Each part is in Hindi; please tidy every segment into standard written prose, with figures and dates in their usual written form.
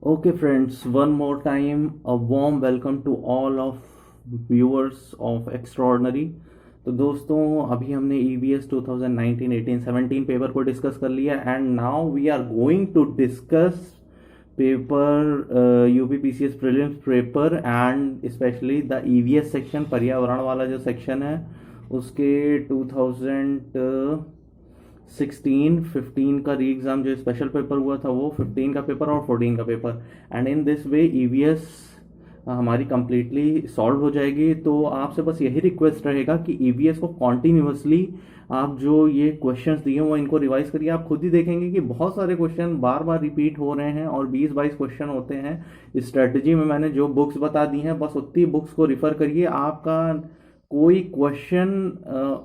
Okay, friends, one more time, a warm welcome to all of viewers of Extraordinary. तो दोस्तों अभी हमने EVS 2019, 18, 17 पेपर को डिस्कस कर लिया and now we are going to discuss paper UPPCS prelims paper and specially the EVS section पर्यावरण वाला जो सेक्शन है उसके 2016-15 का री एग्ज़ाम जो स्पेशल पेपर हुआ था वो 15 का पेपर और 14 का paper and in this way EVS हमारी कंप्लीटली सॉल्व हो जाएगी। तो आपसे बस यही रिक्वेस्ट रहेगा कि ईवीएस को कॉन्टीन्यूसली आप जो ये क्वेश्चंस दिए वो इनको रिवाइज करिए। आप खुद ही देखेंगे कि बहुत सारे क्वेश्चन बार बार रिपीट हो रहे हैं और 20-22 क्वेश्चन होते हैं। स्ट्रेटजी में मैंने जो बुक्स बता दी हैं बस उतनी बुक्स को रिफ़र करिए। आपका कोई क्वेश्चन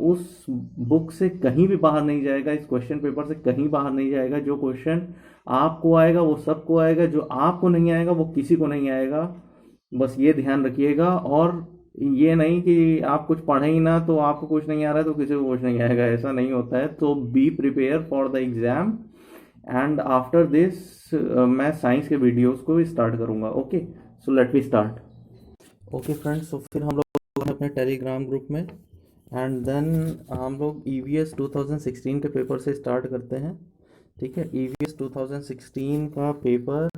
उस बुक से कहीं भी बाहर नहीं जाएगा, इस क्वेश्चन पेपर से कहीं बाहर नहीं जाएगा। जो क्वेश्चन आपको आएगा वो सबको आएगा, जो आपको नहीं आएगा वो किसी को नहीं आएगा। बस ये ध्यान रखिएगा। और ये नहीं कि आप कुछ पढ़े ही ना तो आपको कुछ नहीं आ रहा है तो किसी को कुछ नहीं आएगा, ऐसा नहीं होता है। तो be prepare for the exam and after this मैं साइंस के वीडियोस को स्टार्ट करूँगा। Okay, so let we start. Okay friends, तो फिर हम लोग अपने टेलीग्राम ग्रुप में एंड देन हम लोग EVS 2016 के पेपर से स्टार्ट करते हैं। ठीक है, EVS 2016 का paper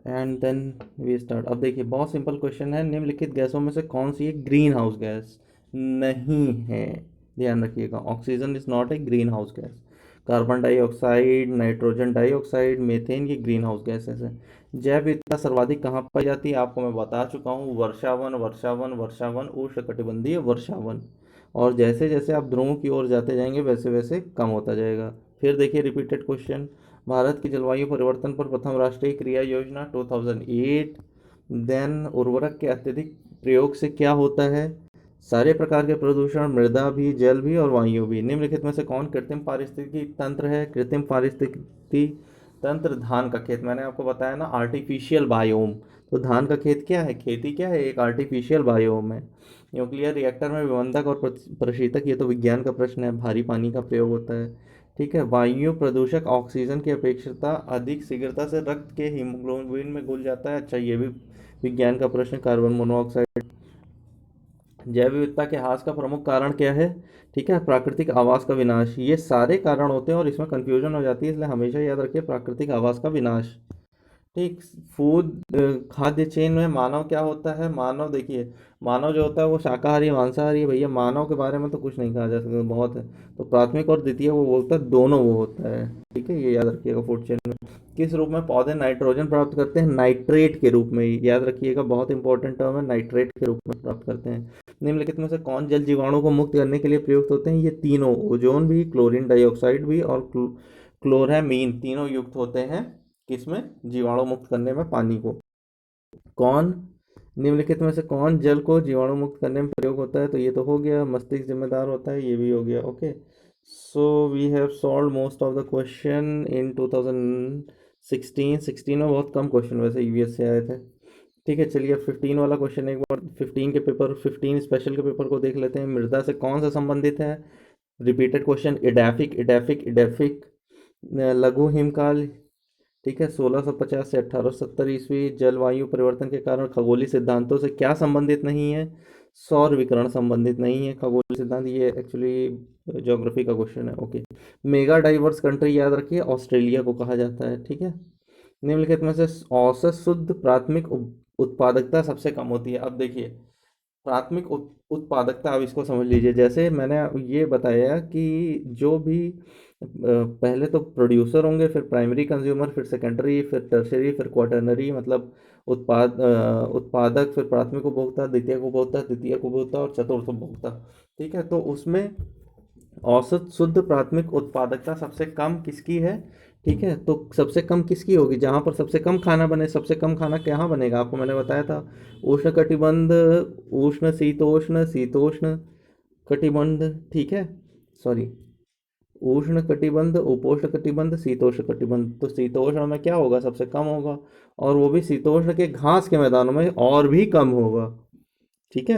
and then we start. अब देखिए बहुत सिंपल क्वेश्चन है, निम्नलिखित गैसों में से कौन सी एक ग्रीन हाउस गैस नहीं है? ध्यान रखिएगा, oxygen is not a green house gas. Carbon dioxide, nitrogen dioxide, methane, ये ग्रीन हाउस गैसेस हैं। जैव विविधता सर्वाधिक कहाँ पाई जाती है? आपको मैं बता चुका हूँ, वर्षावन वर्षावन वर्षावन, उष्णकटिबंधीय वर्षावन। और जैसे जैसे आप ध्रुवों की ओर जाते जाएंगे वैसे वैसे कम होता जाएगा। फिर देखिए रिपीटेड क्वेश्चन, भारत की जलवायु परिवर्तन पर प्रथम राष्ट्रीय क्रिया योजना 2008। देन उर्वरक के अत्यधिक प्रयोग से क्या होता है? सारे प्रकार के प्रदूषण, मृदा भी, जल भी और वायु भी। निम्नलिखित में से कौन कृत्रिम पारिस्थितिकी तंत्र है? कृत्रिम पारिस्थितिकी तंत्र धान का खेत, मैंने आपको बताया ना, आर्टिफिशियल बायोम। तो धान का खेत क्या है? खेती क्या है? एक आर्टिफिशियल बायोम है। न्यूक्लियर रिएक्टर में विवंधक और प्रशीतक, ये तो विज्ञान का प्रश्न है, भारी पानी का प्रयोग होता है। ठीक है, वायु प्रदूषक ऑक्सीजन की अपेक्षता अधिक शीघ्रता से रक्त के हीमोग्लोबिन में घुल जाता है। अच्छा, ये भी विज्ञान का प्रश्न, कार्बन मोनोऑक्साइड। जैव विविधता के ह्रास का प्रमुख कारण क्या है? ठीक है, प्राकृतिक आवास का विनाश। ये सारे कारण होते हैं और इसमें कंफ्यूजन हो जाती है, इसलिए हमेशा याद रखिए प्राकृतिक आवास का विनाश। ठीक। फूड, खाद्य चेन में मानव क्या होता है? मानव देखिए, मानव जो होता है वो शाकाहारी मांसाहारी है भैया। मानव के बारे में तो कुछ नहीं कहा जा सकता, बहुत है। तो प्राथमिक और द्वितीय वो बोलता है, दोनों वो होता है। ठीक है, ये याद रखिएगा फूड चेन में। किस रूप में पौधे नाइट्रोजन प्राप्त करते हैं? नाइट्रेट के रूप में, याद रखिएगा, बहुत इंपॉर्टेंट टर्म है, नाइट्रेट के रूप में प्राप्त करते हैं। निम्नलिखित में से कौन जल जीवाणु को मुक्त करने के लिए प्रयुक्त होते हैं? ये तीनों, ओजोन भी, क्लोरीन डाइऑक्साइड भी और क्लोरामीन, तीनों युक्त होते हैं किसमें? जीवाणु मुक्त करने में पानी को। कौन निम्नलिखित में से कौन जल को जीवाणु मुक्त करने में प्रयोग होता है? तो ये तो हो गया, मस्तिष्क जिम्मेदार होता है, ये भी हो गया। Okay, so we have solve most of the question in 2016 में बहुत कम क्वेश्चन वैसे EVS से आए थे। ठीक है, चलिए अब 15 वाला क्वेश्चन एक बार 15 के पेपर, 15 स्पेशल के पेपर को देख लेते हैं। मृदा से कौन सा संबंधित है? Repeated question, edaphic edaphic edaphic. लघु हिमकाल। ठीक है, 1650 से 1870 ईस्वी। जलवायु परिवर्तन के कारण खगोलीय सिद्धांतों से क्या संबंधित नहीं है? सौर विकिरण संबंधित नहीं है खगोलीय सिद्धांत, ये एक्चुअली ज्योग्राफी का क्वेश्चन है। ओके, मेगा डाइवर्स कंट्री, याद रखिए, ऑस्ट्रेलिया को कहा जाता है। ठीक है, निम्नलिखित में से औसत शुद्ध प्राथमिक उत्पादकता सबसे कम होती है। अब देखिए, प्राथमिक उत्पादकता, अब इसको समझ लीजिए। जैसे मैंने ये बताया कि जो भी पहले तो प्रोड्यूसर होंगे, फिर प्राइमरी कंज्यूमर, फिर सेकेंडरी, फिर टर्शरी, फिर क्वाटरनरी, मतलब उत्पादक, फिर प्राथमिक उपभोक्ता, द्वितीयक उपभोक्ता, तृतीयक उपभोक्ता और चतुर्थ उपभोक्ता। ठीक है, तो उसमें औसत शुद्ध प्राथमिक उत्पादकता सबसे कम किसकी है? ठीक है, तो सबसे कम किसकी होगी? जहाँ पर सबसे कम खाना बने, सबसे कम खाना कहाँ बनेगा? आपको मैंने बताया था, उष्ण कटिबंध, उष्ण शीतोष्ण, शीतोष्ण कटिबंध। ठीक है, सॉरी, उष्ण कटिबंध, उपोष्ण कटिबंध, शीतोष्ण कटिबंध। तो शीतोष्ण में क्या होगा? सबसे कम होगा, और वो भी शीतोष्ण के घास के मैदानों में और भी कम होगा। ठीक है,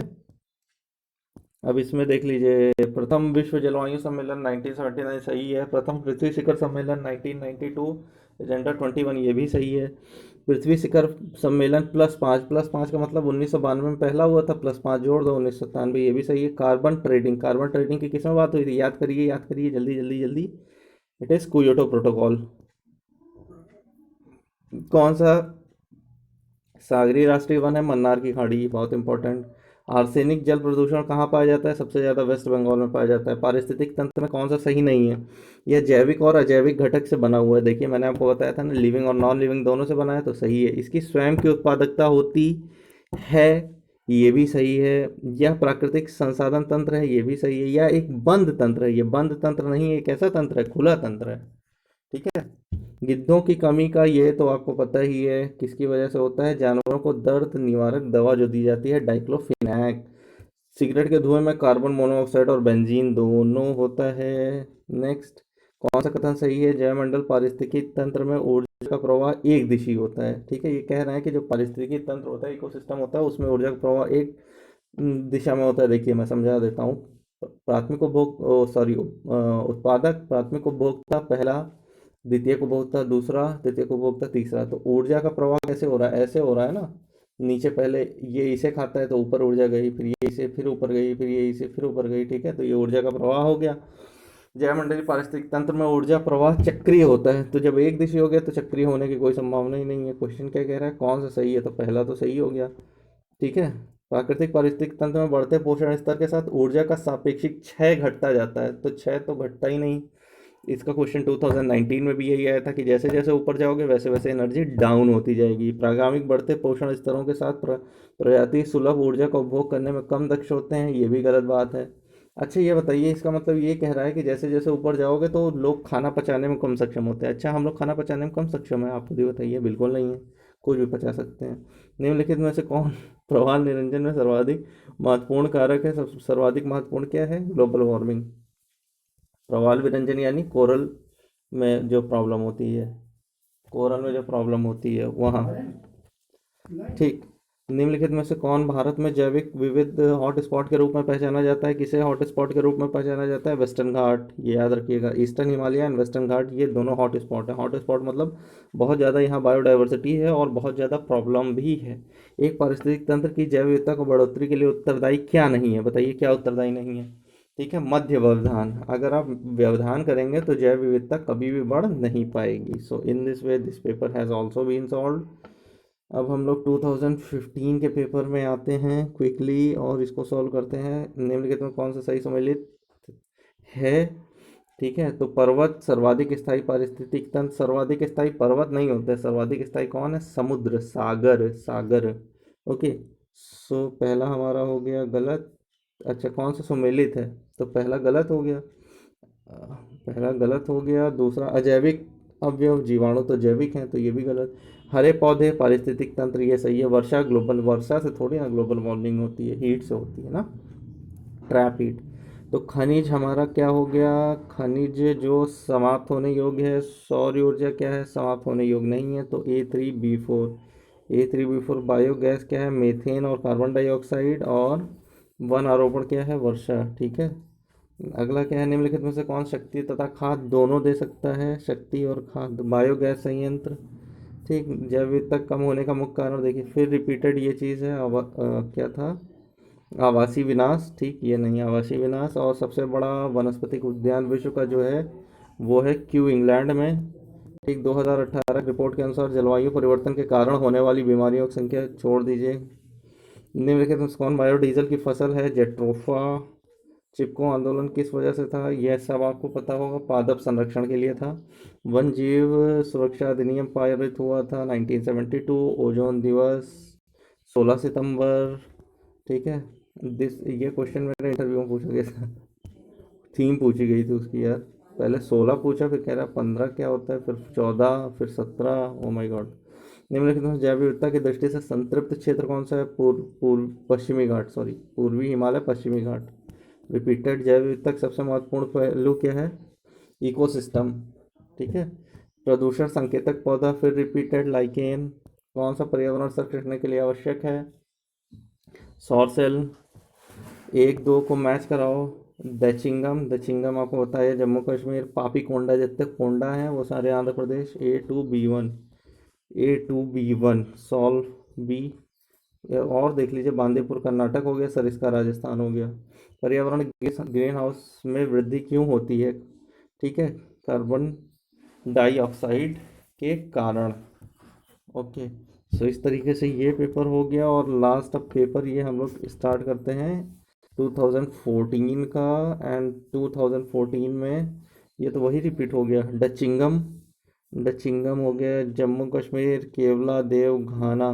अब इसमें देख लीजिए, प्रथम विश्व जलवायु सम्मेलन 1979 सही है। प्रथम पृथ्वी शिखर सम्मेलन 1992, एजेंडा 21, ये भी सही है। पृथ्वी शिखर सम्मेलन +5 का मतलब 1992 में पहला हुआ था, +5 जोड़ दो 1997, ये भी सही है। कार्बन ट्रेडिंग की किसमें बात हुई थी? याद करिए जल्दी जल्दी जल्दी। It is Kyoto protocol. कौन सा सागरीय राष्ट्रीय वन है? मन्नार की खाड़ी, बहुत इंपॉर्टेंट। आर्सेनिक जल प्रदूषण कहाँ पाया जाता है? सबसे ज़्यादा वेस्ट बंगाल में पाया जाता है। पारिस्थितिक तंत्र में कौन सा सही नहीं है? यह जैविक और अजैविक घटक से बना हुआ है। देखिए मैंने आपको बताया था ना, लिविंग और नॉन लिविंग दोनों से बना है, तो सही है। इसकी स्वयं की उत्पादकता होती है, ये भी सही है। यह प्राकृतिक संसाधन तंत्र है, ये भी सही है। यह एक बंद तंत्र है, ये बंद तंत्र नहीं है, एक ऐसा तंत्र है, खुला तंत्र है। ठीक है। गिद्धों की कमी का ये तो आपको पता ही है, किसकी वजह से होता है? जानवरों को दर्द निवारक दवा जो दी जाती है, डाइक्लोफिनैक। सिगरेट के धुएं में कार्बन मोनोऑक्साइड और बेंजीन दोनों होता है। नेक्स्ट, कौन सा कथन सही है? जैवमंडल पारिस्थितिकी तंत्र में ऊर्जा का प्रवाह एक दिशी होता है। ठीक है, ये कह रहे हैं कि जो पारिस्थितिकी तंत्र होता है, इकोसिस्टम होता है, उसमें ऊर्जा का प्रवाह एक दिशा में होता है। देखिए मैं समझा देता हूँ। प्राथमिक उपभोग सॉरी उत्पादक, प्राथमिक उपभोक्ता पहला, द्वितीयक उपभोक्ता दूसरा, तृतीयक उपभोक्ता तीसरा। तो ऊर्जा का प्रवाह कैसे हो रहा है? ऐसे हो रहा है ना, नीचे पहले ये इसे खाता है तो ऊपर ऊर्जा गई, फिर ये इसे फिर ऊपर गई, फिर ये इसे फिर ऊपर गई। ठीक है, तो ये ऊर्जा का प्रवाह हो गया। जैवमंडलीय पारिस्थितिक तंत्र में ऊर्जा प्रवाह चक्रीय होता है, तो जब एक दिशी हो गया तो चक्रीय होने की कोई संभावना ही नहीं है। क्वेश्चन क्या कह रहा है? कौन सा सही है? तो पहला तो सही हो गया। ठीक है। प्राकृतिक पारिस्थितिक तंत्र में बढ़ते पोषण स्तर के साथ ऊर्जा का सापेक्षिक क्षय घटता जाता है, तो क्षय तो घटता ही नहीं। इसका क्वेश्चन 2019 में भी यही आया था कि जैसे जैसे ऊपर जाओगे वैसे वैसे एनर्जी डाउन होती जाएगी। प्रागामिक बढ़ते पोषण स्तरों के साथ प्रजाति सुलभ ऊर्जा का उपभोग करने में कम दक्ष होते हैं, ये भी गलत बात है। अच्छा ये बताइए, इसका मतलब ये कह रहा है कि जैसे जैसे ऊपर जाओगे तो लोग खाना पचाने में कम सक्षम होते हैं। अच्छा, हम लोग खाना पचाने में कम सक्षम है? आप खुद ही बताइए। बिल्कुल नहीं है, कुछ भी पचा सकते हैं। निम्नलिखित में से कौन प्रवाह निरंजन में सर्वाधिक महत्वपूर्ण कारक है? सर्वाधिक महत्वपूर्ण क्या है? Global warming. प्रवाल विरंजन यानी कोरल में जो प्रॉब्लम होती है, कोरल में जो प्रॉब्लम होती है वहाँ। ठीक। निम्नलिखित में से कौन भारत में जैविक विविध हॉटस्पॉट के रूप में पहचाना जाता है? किसे हॉटस्पॉट के रूप में पहचाना जाता है? वेस्टर्न घाट, ये याद रखिएगा। ईस्टर्न हिमालय एंड वेस्टर्न घाट, ये दोनों हॉटस्पॉट है। हॉटस्पॉट मतलब बहुत ज़्यादा यहाँ बायोडाइवर्सिटी है और बहुत ज़्यादा प्रॉब्लम भी है। एक पारिस्थितिक तंत्र की जैव विविधता को बढ़ोतरी के लिए उत्तरदायी क्या नहीं है? बताइए क्या उत्तरदायी नहीं है? ठीक है, मध्य व्यवधान। अगर आप व्यवधान करेंगे तो जैव विविधता कभी भी बढ़ नहीं पाएगी। So in this way this paper has also been solve. अब हम लोग 2015 के पेपर में आते हैं क्विकली और इसको सॉल्व करते हैं। निम्नलिखित में कौन सा सही सम्मिलित है? ठीक है, तो पर्वत सर्वाधिक स्थायी पारिस्थितिक तंत्र। सर्वाधिक स्थायी पर्वत नहीं होता है, सर्वाधिक स्थायी कौन है? समुद्र, सागर, सागर। ओके, सो पहला हमारा हो गया गलत। अच्छा, कौन सा सुमेलित है? तो पहला गलत हो गया, पहला गलत हो गया। दूसरा अजैविक अवयव, जीवाणु तो जैविक हैं, तो ये भी गलत। हरे पौधे पारिस्थितिक तंत्र, ये सही है। वर्षा ग्लोबल, वर्षा से थोड़ी ना ग्लोबल वार्मिंग होती है, हीट से होती है ना, ट्रैप हीट। तो खनिज हमारा क्या हो गया? खनिज जो समाप्त होने योग्य है। सौर ऊर्जा क्या है? समाप्त होने योग्य नहीं है, तो A3B4। A3B4 बायोगैस क्या है? मीथेन और कार्बन डाइऑक्साइड। और वन आरोपण क्या है? वर्षा। ठीक है। अगला क्या है? निम्नलिखित में से कौन शक्ति तथा खाद दोनों दे सकता है? शक्ति और खाद, बायोगैस संयंत्र। ठीक। जैव विविधता कम होने का मुख्य कारण देखिए, फिर रिपीटेड ये चीज़ है। क्या था? आवासीय विनाश। ठीक, ये नहीं आवासीय विनाश। और सबसे बड़ा वनस्पतिक उद्यान विश्व का जो है वो है क्यू, इंग्लैंड में। ठीक। 2018 रिपोर्ट के अनुसार जलवायु परिवर्तन के कारण होने वाली बीमारियों की संख्या छोड़ दीजिए। निम्नलिखित में से कौन बायोडीजल की फसल है? जेट्रोफा। चिपको आंदोलन किस वजह से था? यह सब आपको पता होगा, पादप संरक्षण के लिए था। वन जीव सुरक्षा अधिनियम पारित हुआ था 1972। ओजोन दिवस 16 सितंबर। ठीक है। दिस ये क्वेश्चन मेरे इंटरव्यू में पूछा गया था, थीम पूछी गई थी उसकी यार। पहले 16 पूछा, फिर कह रहा 15 क्या होता है, फिर 14, फिर 17। Oh my God. निम्नलिखित में जैव विविधता की दृष्टि से संतृप्त क्षेत्र कौन सा है? पूर्व पश्चिमी घाट, सॉरी पूर्वी हिमालय, पश्चिमी घाट। रिपीटेड जैव विविधता का सबसे महत्वपूर्ण पहलू क्या है? इकोसिस्टम। ठीक है। प्रदूषण संकेतक पौधा, फिर रिपीटेड लाइकेन। कौन सा पर्यावरण संरक्षण के लिए आवश्यक है? सौर सेल। 1 2 को मैच कराओ। दचिंगम, दचिंगम आपको पता है जम्मू कश्मीर। पापी कोंडा जितने कोंडा हैं वो सारे Andhra Pradesh. A2B1। A2B1 solve B. और देख लीजिए, बांदीपुर कर्नाटक हो गया सर, इसका राजस्थान हो गया। पर्यावरण ग्रीन हाउस में वृद्धि क्यों होती है? ठीक है, कार्बन डाइऑक्साइड के कारण। ओके, सो इस तरीके से ये पेपर हो गया। और लास्ट अब पेपर ये हम लोग स्टार्ट करते हैं 2014 का। एंड 2014 में ये तो वही रिपीट हो गया, डचिंगम। डचिंगम हो गया जम्मू कश्मीर, केवला देव घाना,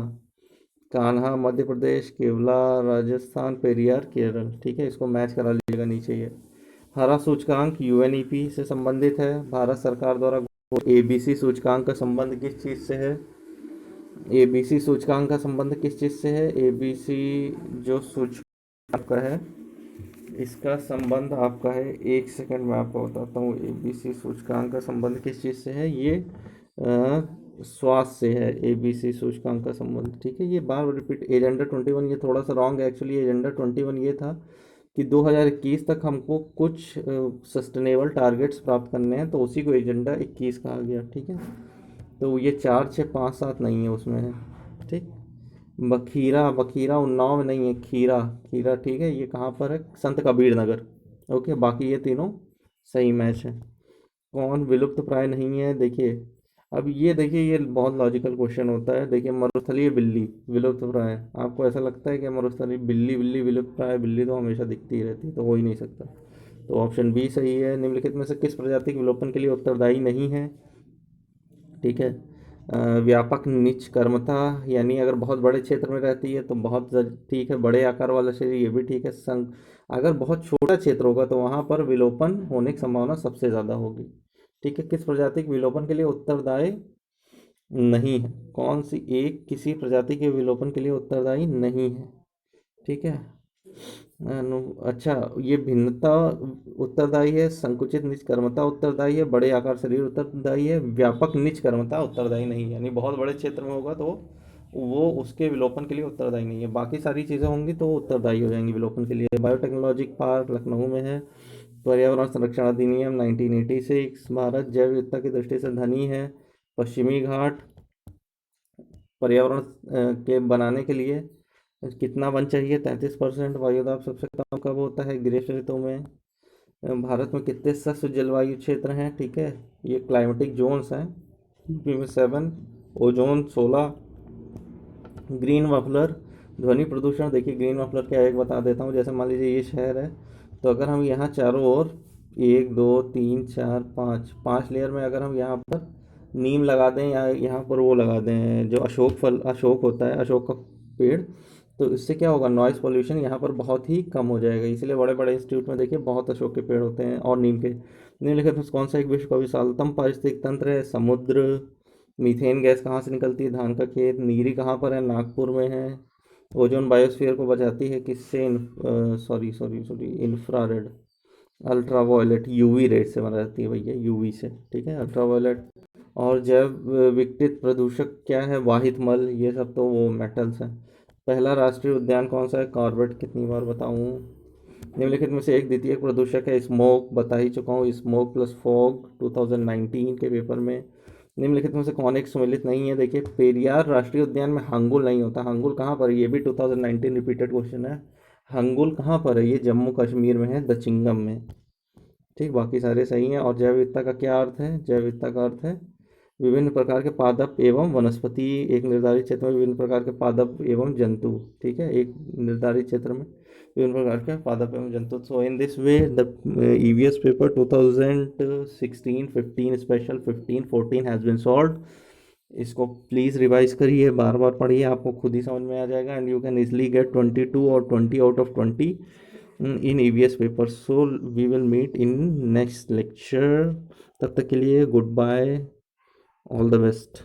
कान्हा मध्य प्रदेश, केवला राजस्थान, पेरियार केरल। ठीक है, इसको मैच करा लीजिएगा नीचे ये। हरा सूचकांक यूएनईपी से संबंधित है, भारत सरकार द्वारा। एबीसी सूचकांक का संबंध किस चीज़ से है? एबीसी सूचकांक का संबंध किस चीज़ से है? एबीसी जो सूचकांक आपका है, इसका संबंध आपका है, एक सेकंड में आपको बताता हूँ। एबीसी सूचकांक का संबंध किस चीज़ से है? ये स्वास्थ्य से है, एबीसी सूचकांक का संबंध। ठीक है, ये बार बार रिपीट। एजेंडा 21 ये थोड़ा सा रॉन्ग है एक्चुअली। एजेंडा 21 ये था कि 2021 तक हमको कुछ सस्टेनेबल टारगेट्स प्राप्त करने हैं, तो उसी को एजेंडा 21 कहा गया। ठीक है, तो ये 4, 6, 5, 7 नहीं है उसमें है। ठीक, बखीरा, बखीरा उन्नाव में नहीं है, खीरा, खीरा। ठीक है, ये कहाँ पर है? संत कबीर नगर। ओके, बाकी ये तीनों सही मैच है। कौन विलुप्त प्राय नहीं है? देखिए, अब ये देखिए, ये बहुत लॉजिकल क्वेश्चन होता है। देखिए, मरुस्थलीय बिल्ली विलुप्त प्राय। आपको ऐसा लगता है कि मरुस्थलीय बिल्ली, बिल्ली विलुप्त प्राय? बिल्ली तो हमेशा दिखती ही रहती है, तो हो ही नहीं सकता। तो ऑप्शन बी सही है। निम्नलिखित में से किस प्रजाति के विलोपन के लिए उत्तरदायी नहीं है? ठीक है, व्यापक निच कर्मता, यानी अगर बहुत बड़े क्षेत्र में रहती है तो बहुत ठीक है। बड़े आकार वाला शरीर, ये भी ठीक है। संग, अगर बहुत छोटा क्षेत्र होगा तो वहाँ पर विलोपन होने की संभावना सबसे ज़्यादा होगी। ठीक है, किस प्रजाति के विलोपन के लिए उत्तरदायी नहीं है? कौन सी एक किसी प्रजाति के विलोपन के लिए उत्तरदायी नहीं है? ठीक है, अच्छा, ये भिन्नता उत्तरदायी है, संकुचित निज कर्मता उत्तरदायी है, बड़े आकार शरीर उत्तरदायी है, व्यापक निज कर्मता उत्तरदायी नहीं है। यानी बहुत बड़े क्षेत्र में होगा तो वो उसके विलोपन के लिए उत्तरदायी नहीं है। बाकी सारी चीज़ें होंगी तो उत्तरदायी हो जाएंगी विलोपन के लिए। बायोटेक्नोलॉजिक पार्क लखनऊ में है। पर्यावरण संरक्षण अधिनियम 1986। भारत जैव विविधता की दृष्टि से धनी है। पश्चिमी घाट पर्यावरण के बनाने के लिए कितना वन चाहिए? 33%। वायुदाब सबसे कम कब होता है? ग्रीष्म ऋतु में। भारत में कितने सस्त्र जलवायु क्षेत्र हैं? ठीक है, ये क्लाइमेटिक जोन्स हैं। यूपी में 7, ओजोन 16, ग्रीन मफलर, ध्वनि प्रदूषण। देखिए, ग्रीन मफलर क्या है एक बता देता हूँ। जैसे मान लीजिए ये शहर है, तो अगर हम यहाँ चारों ओर 1, 2, 3, 4, 5 लेयर में अगर हम यहाँ पर नीम लगा दें या यहाँ पर वो लगा दें जो अशोक होता है, अशोक का पेड़, तो इससे क्या होगा? नॉइज़ पोल्यूशन यहाँ पर बहुत ही कम हो जाएगा। इसलिए बड़े बड़े इंस्टीट्यूट में देखिए बहुत अशोक के पेड़ होते हैं और नीम के। निम्नलिखित में कौन सा एक विश्व का विशालतम पारिस्थितिक तंत्र है? समुद्र। मीथेन गैस कहाँ से निकलती है? धान का खेत। नीरी कहाँ पर है? नागपुर में है। ओजोन बायोस्फीयर को बचाती है किससे? Sorry sorry sorry, infrared, ultraviolet, UV red से बनाती है भैया, यूवी से। ठीक है, अल्ट्रावायलेट। और जैव विघटित प्रदूषक क्या है? वाहित मल, ये सब तो वो मेटल्स हैं। पहला राष्ट्रीय उद्यान कौन सा है? कॉर्बेट। कितनी बार बताऊँ? निम्नलिखित में से एक द्वितीय प्रदूषक है? स्मोक, बता ही चुका हूँ, स्मोक प्लस फॉग 2019 के पेपर में। निम्नलिखित में से कौन एक सम्मिलित नहीं है? देखिए, पेरियार राष्ट्रीय उद्यान में हंगुल नहीं होता। हंगुल कहाँ पर है? ये भी 2019 रिपीटेड क्वेश्चन है। हंगुल कहाँ पर है? ये जम्मू कश्मीर में है, दचिंगम में। ठीक, बाकी सारे सही हैं। और जैव विविधता का क्या अर्थ है? जैव विविधता का अर्थ है विभिन्न प्रकार के पादप एवं वनस्पति। एक निर्धारित क्षेत्र में विभिन्न प्रकार के पादप एवं जंतु। ठीक है, एक निर्धारित क्षेत्र में विभिन्न प्रकार के पादप एवं जंतु। So in this way the EVS paper 2016, 15 special, 15, 14 has been solved. इसको प्लीज़ रिवाइज करिए, बार बार पढ़िए, आपको खुद ही समझ में आ जाएगा। And you can easily get 22 और 20 out of 20 in EVS paper. So we will meet in next lecture. तब तक के लिए good bye, all the best.